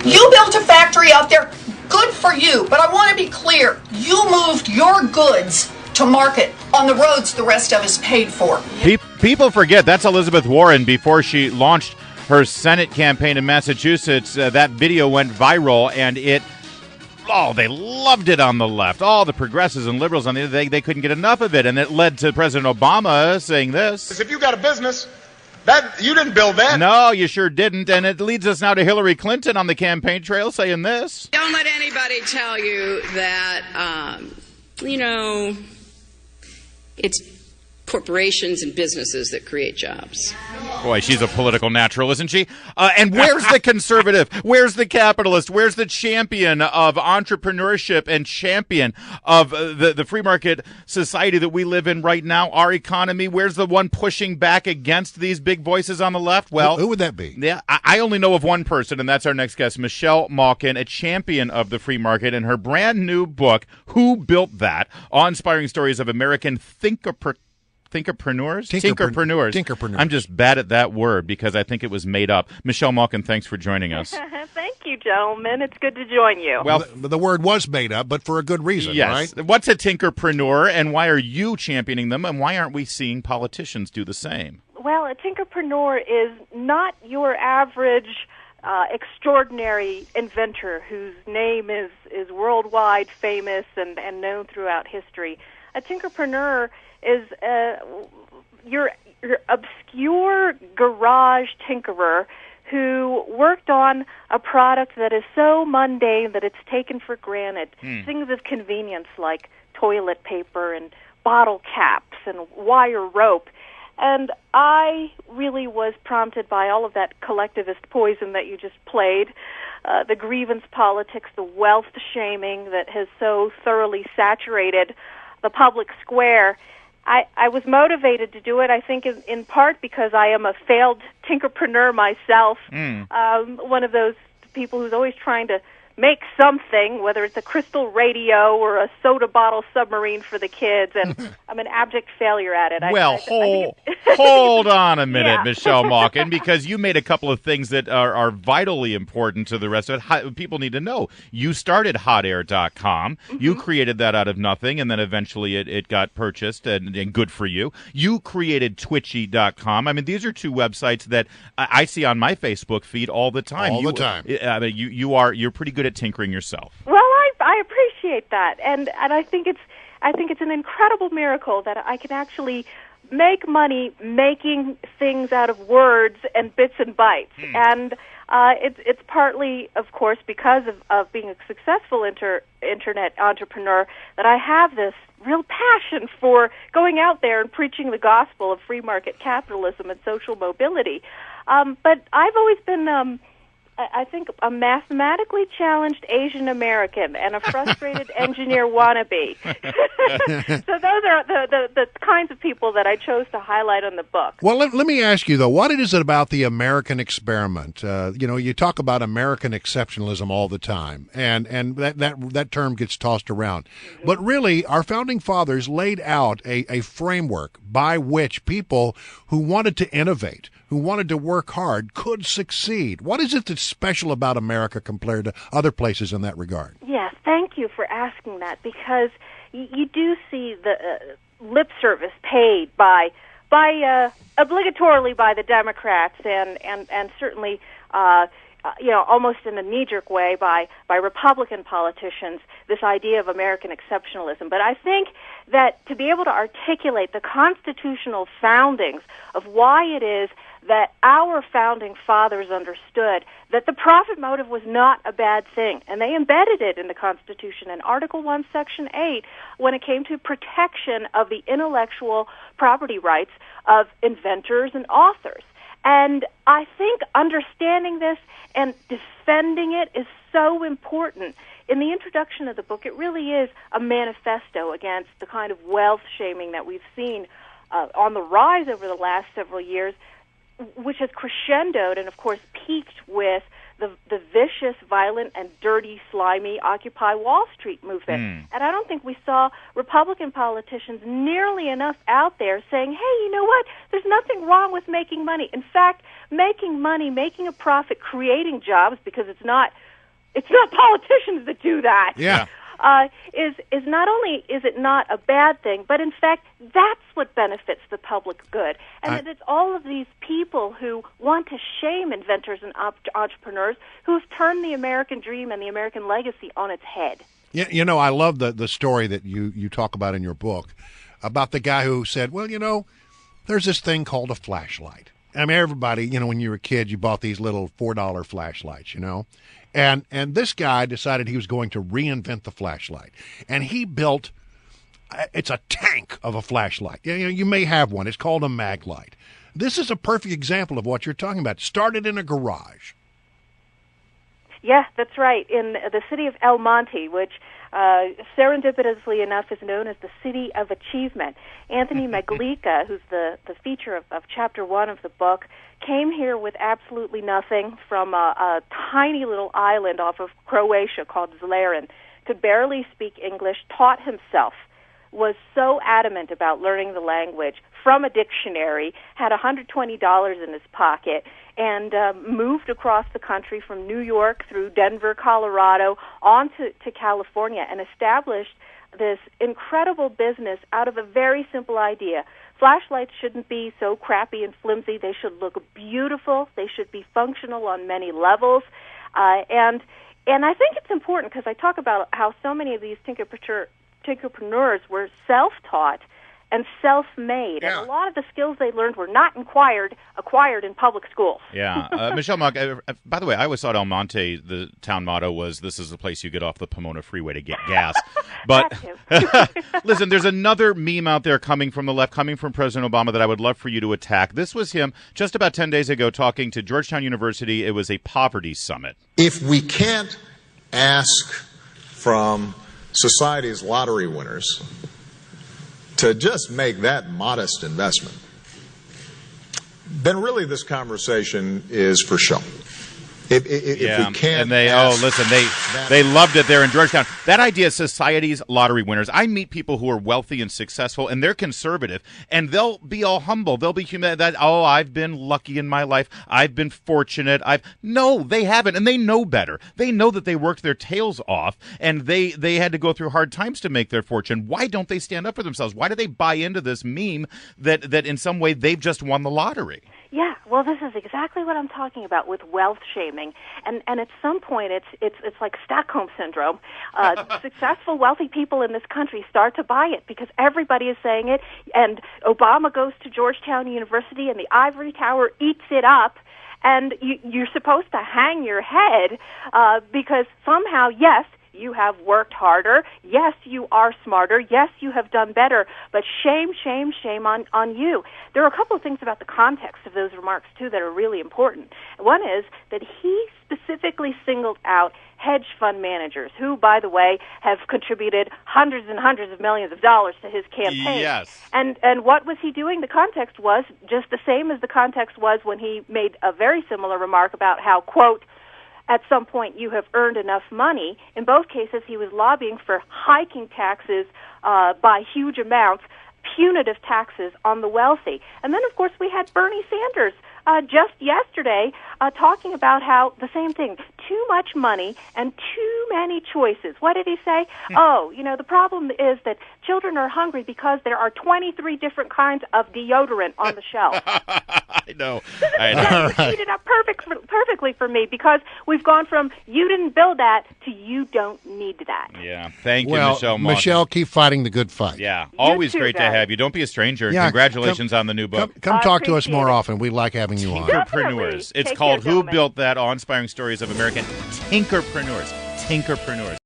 You built a factory out there. Good for you. But I want to be clear. You moved your goods to market on the roads the rest of us paid for. People forget that's Elizabeth Warren before she launched her Senate campaign in Massachusetts. That video went viral, and they loved it on the left. All the progressives and liberals on the other, they couldn't get enough of it, and it led to President Obama saying this. If you got a business, that you didn't build that. No, you sure didn't, and it leads us now to Hillary Clinton on the campaign trail saying this. Don't let anybody tell you that, it's corporations and businesses that create jobs. Boy, she's a political natural, isn't she? And where's the conservative? Where's the capitalist? Where's the champion of entrepreneurship and champion of the free market society that we live in right now, our economy? Where's the one pushing back against these big voices on the left? Well, who would that be? Yeah, I only know of one person, and that's our next guest, Michelle Malkin, a champion of the free market, and her brand new book, Who Built That? Awe-inspiring stories of American Tinkerpreneurs? I'm just bad at that word because I think it was made up. Michelle Malkin, thanks for joining us. Thank you, gentlemen. It's good to join you. Well, the word was made up, but for a good reason, yes. Right? What's a tinkerpreneur, and why are you championing them, and why aren't we seeing politicians do the same? Well, a tinkerpreneur is not your average extraordinary inventor whose name is worldwide famous and known throughout history. A tinkerpreneur is your obscure garage tinkerer who worked on a product that is so mundane that it's taken for granted. Things of convenience like toilet paper and bottle caps and wire rope. And I really was prompted by all of that collectivist poison that you just played, the grievance politics, the wealth shaming that has so thoroughly saturated the public square. I was motivated to do it, I think, in part because I am a failed tinkerpreneur myself, one of those people who's always trying to make something, whether it's a crystal radio or a soda bottle submarine for the kids, and I'm an abject failure at it. Hold on a minute, Yeah. Michelle Malkin, because you made a couple of things that are vitally important to the rest of it. People need to know. You started hotair.com. You created that out of nothing, and then eventually it got purchased, and good for you. You created twitchy.com. I mean, these are two websites that I see on my Facebook feed all the time. All the time. I mean, you're pretty good at tinkering yourself. Well, I appreciate that, and I think it's an incredible miracle that I can actually make money making things out of words and bits and bytes. And it's partly, of course, because of being a successful internet entrepreneur that I have this real passion for going out there and preaching the gospel of free market capitalism and social mobility. But I've always been I think a mathematically challenged Asian American and a frustrated engineer wannabe. So those are the kinds of people that I chose to highlight on the book. Well, let me ask you, though, what is it about the American experiment? You talk about American exceptionalism all the time, and that term gets tossed around. But really, our founding fathers laid out a framework by which people who wanted to innovate, who wanted to work hard, could succeed. What is it that's special about America compared to other places in that regard? Yes, thank you for asking that, because you do see the lip service paid by obligatorily by the Democrats and certainly almost in a knee-jerk way by Republican politicians, this idea of American exceptionalism. But I think that to be able to articulate the constitutional foundings of why it is that our founding fathers understood that the profit motive was not a bad thing, and they embedded it in the Constitution in Article 1, Section 8, when it came to protection of the intellectual property rights of inventors and authors. And I think understanding this and defending it is so important. In the introduction of the book, it really is a manifesto against the kind of wealth shaming that we've seen on the rise over the last several years, which has crescendoed and, of course, peaked with the vicious, violent, and dirty, slimy Occupy Wall Street movement. And I don't think we saw Republican politicians nearly enough out there saying, hey, you know what, there's nothing wrong with making money. In fact, making money, making a profit, creating jobs, because it's not it's not politicians that do that. Yeah. Is not only is it not a bad thing, but in fact that's what benefits the public good, and that it's all of these people who want to shame inventors and entrepreneurs who have turned the American dream and the American legacy on its head. Yeah, you know, I love the story that you talk about in your book about the guy who said, well, you know, there's this thing called a flashlight. I mean, everybody, you know, when you were a kid, you bought these little $4 flashlights, you know. And this guy decided he was going to reinvent the flashlight. And he built, it's a tank of a flashlight. You know, you may have one. It's called a mag light. This is a perfect example of what you're talking about. Started in a garage. Yeah, that's right. In the city of El Monte, which serendipitously enough is known as the City of Achievement. Anthony Maglica, who's the feature of Chapter 1 of the book, came here with absolutely nothing from a tiny little island off of Croatia called Zlaren, could barely speak English, taught himself, was so adamant about learning the language from a dictionary, had $120 in his pocket, and moved across the country from New York through Denver, Colorado, on to California, and established this incredible business out of a very simple idea. Flashlights shouldn't be so crappy and flimsy. They should look beautiful. They should be functional on many levels. And I think it's important because I talk about how so many of these tinkerpreneurs were self-taught and self-made, and a lot of the skills they learned were not acquired in public schools. Yeah. Michelle Mock, by the way, I always thought El Monte, the town motto was, this is the place you get off the Pomona Freeway to get gas. But listen, there's another meme out there coming from the left, coming from President Obama, that I would love for you to attack. This was him just about 10 days ago talking to Georgetown University. It was a poverty summit. If we can't ask from society's lottery winners to just make that modest investment, then really this conversation is for show. If we can't, and they loved it there in Georgetown. That idea of society's lottery winners. I meet people who are wealthy and successful, and they're conservative, and they'll be all humble. They'll be human. I've been lucky in my life. I've been fortunate. No, they haven't, and they know better. They know that they worked their tails off, and they had to go through hard times to make their fortune. Why don't they stand up for themselves? Why do they buy into this meme that in some way they've just won the lottery? Yeah, well, this is exactly what I'm talking about with wealth shaming, and at some point it's like Stockholm syndrome. Successful, wealthy people in this country start to buy it because everybody is saying it, and Obama goes to Georgetown University, and the ivory tower eats it up. And you're supposed to hang your head because somehow, yes, you have worked harder. Yes, you are smarter. Yes, you have done better. But shame, shame, shame on you. There are a couple of things about the context of those remarks, too, that are really important. One is that he specifically singled out hedge fund managers who, by the way, have contributed hundreds and hundreds of millions of dollars to his campaign. Yes. And what was he doing? The context was just the same as the context was when he made a very similar remark about how, quote, at some point you have earned enough money. In both cases, he was lobbying for hiking taxes by huge amounts, punitive taxes on the wealthy. And then, of course, we had Bernie Sanders just yesterday talking about how the same thing, too much money and too many choices. What did he say? The problem is that children are hungry because there are 23 different kinds of deodorant on the shelf. I know. Teed it up perfectly for me because we've gone from you didn't build that to you don't need that. Yeah. Thank you, Michelle Malkin. Michelle, keep fighting the good fight. Yeah. Always too, great to guys. have you. Don't be a stranger. Yeah, Congratulations on the new book. Come talk to us more appreciate it. often. We like having you on. Tinkerpreneurs. It's Take called care, Who gentlemen. Built That? Awe-Inspiring Stories of American Tinkerpreneurs. Tinkerpreneurs.